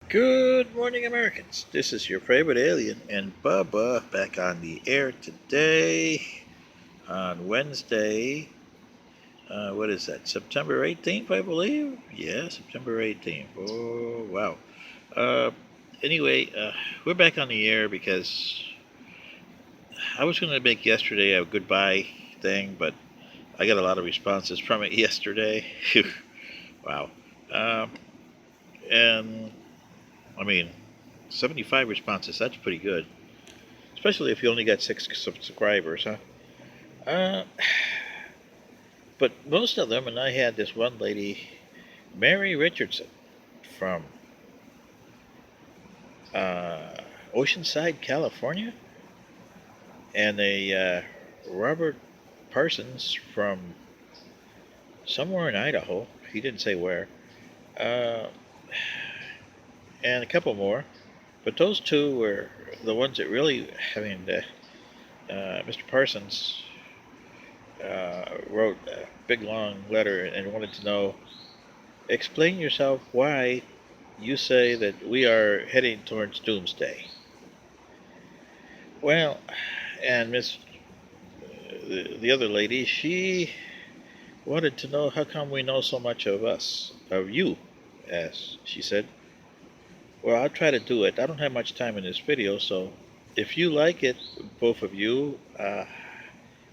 Good morning, Americans. This is your favorite alien and Bubba back on the air today on Wednesday. What is that? September 18th, I believe? Yeah, September 18th. Oh, wow. Uh, anyway, we're back on the air because I was going to make yesterday a goodbye thing, but I got a lot of responses from it yesterday. Wow. Um, and, I mean, 75 responses, that's pretty good. Especially if you only got six subscribers, huh? Uh, but most of them, and I had this one lady, Mary Richardson from uh, Oceanside, California, and a Robert Parsons from somewhere in Idaho. He didn't say where, uh, and a couple more. But those two were the ones that really, I mean, Mr. Parsons wrote a big long letter and wanted to know, explain yourself why you say that we are heading towards doomsday. Well, and the other lady, she wanted to know how come we know so much of us, of you, as she said. Well, I'll try to do it. I don't have much time in this video, so if you like it, both of you,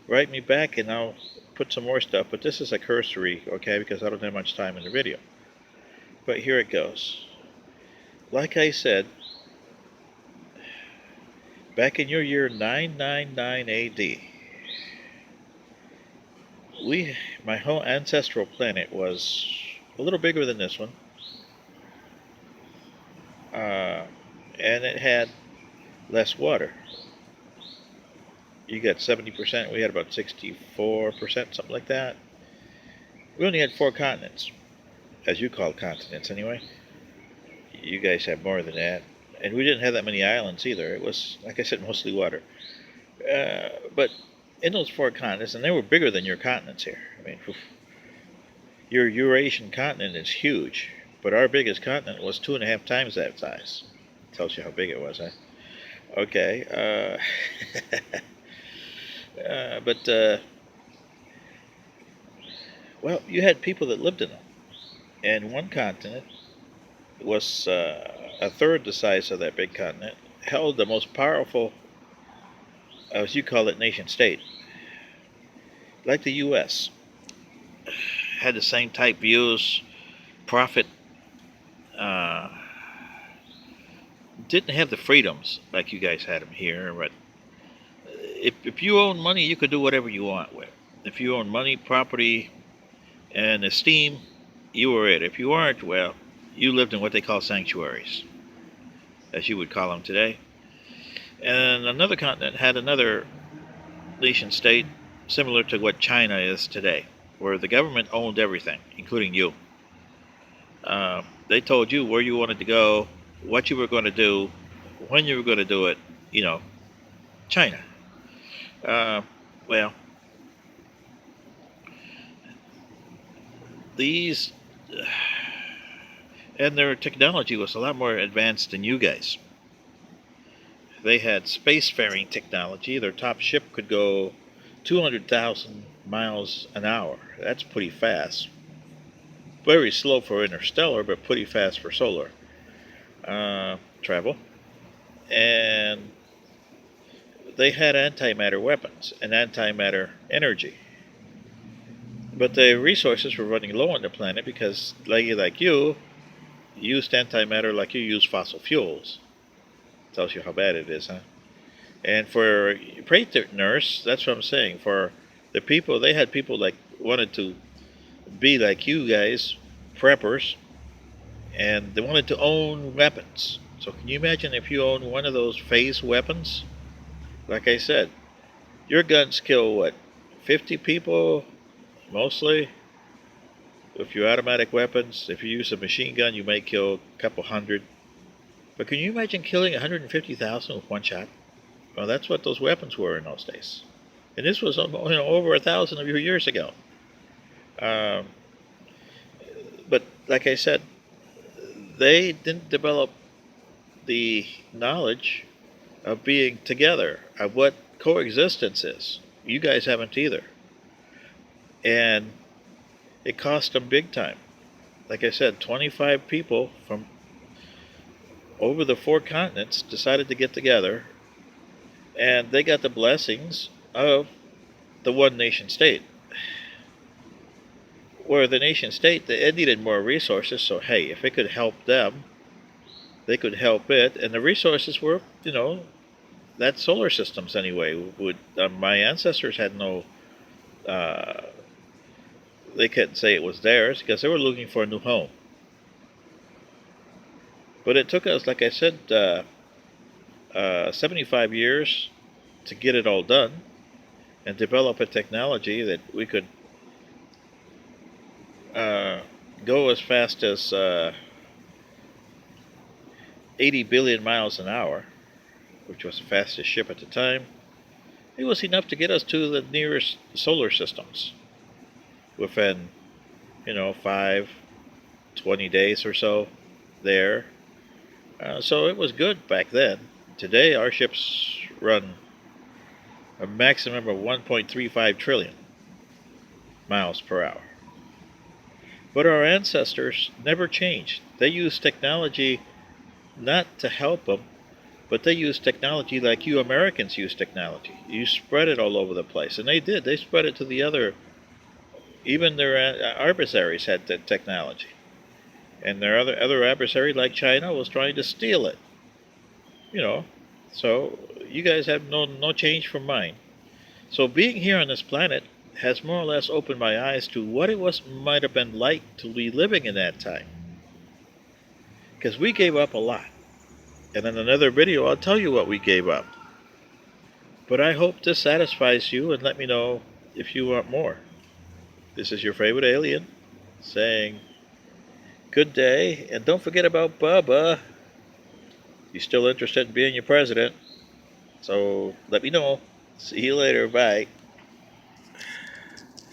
write me back and I'll put some more stuff. But this is a cursory, okay, because I don't have much time in the video. But here it goes. Like I said, back in your year 999 AD, my whole ancestral planet was a little bigger than this one, uh, and it had less water. You got 70%, we had about 64%, something like that. We only had four continents, as you call continents anyway. You guys have more than that. And we didn't have that many islands either. It was, like I said, mostly water. But in those four continents, and they were bigger than your continents here. I mean, your Eurasian continent is huge, but our biggest continent was 2.5 times that size. Tells you how big it was, huh? Okay. But well, you had people that lived in them, and one continent was a third the size of that big continent, held the most powerful, as you call it, nation state, like the U.S. Had the same type views, profit. Uh, didn't have the freedoms like you guys had them here, but if you own money, you could do whatever you want with. If you own money, property, and esteem, you were it. If you weren't, well, you lived in what they call sanctuaries, as you would call them today. And another continent had another nation state similar to what China is today, where the government owned everything, including you. They told you where you wanted to go, what you were going to do, when you were going to do it. You know, China. Uh, well, these and their technology was a lot more advanced than you guys. They had spacefaring technology. Their top ship could go 200,000 miles an hour. That's pretty fast. Very slow for interstellar, but pretty fast for solar travel. And they had antimatter weapons and antimatter energy. But the resources were running low on the planet because, like you used antimatter like you use fossil fuels. Tells you how bad it is, huh? And for nurse, that's what I'm saying. For the people, they had people like wanted to be like you guys, preppers, and they wanted to own weapons. So can you imagine if you own one of those phase weapons? Like I said, your guns kill what, 50 people mostly. If you're automatic weapons, if you use a machine gun, you may kill a couple hundred. But can you imagine killing 150,000 with one shot? Well, that's what those weapons were in those days. And this was over 1,000 of years ago. Um, but like I said, they didn't develop the knowledge of being together, of what coexistence is. You guys haven't either. And it cost them big time. Like I said, 25 people from over the 4 continents decided to get together, and they got the blessings of the one nation state. Where the nation state, it needed more resources, so hey, if it could help them, they could help it. And the resources were, that solar systems anyway. My ancestors had no, they couldn't say it was theirs because they were looking for a new home. But it took us, like I said, 75 years to get it all done and develop a technology that we could go as fast as 80 billion miles an hour, which was the fastest ship at the time. It was enough to get us to the nearest solar systems within, 20 days or so there. So it was good back then. Today, our ships run a maximum of 1.35 trillion miles per hour. But our ancestors never changed. They used technology not to help them, but they used technology like you Americans use technology. You spread it all over the place. And they did. They spread it to the other, even their adversaries had the technology. And their other adversary, like China, was trying to steal it. So you guys have no change from mine. So being here on this planet has more or less opened my eyes to what it might have been like to be living in that time. Because we gave up a lot. And in another video, I'll tell you what we gave up. But I hope this satisfies you, and let me know if you want more. This is your favorite alien saying good day, and don't forget about Bubba. You still interested in being your president? So let me know. See you later. Bye.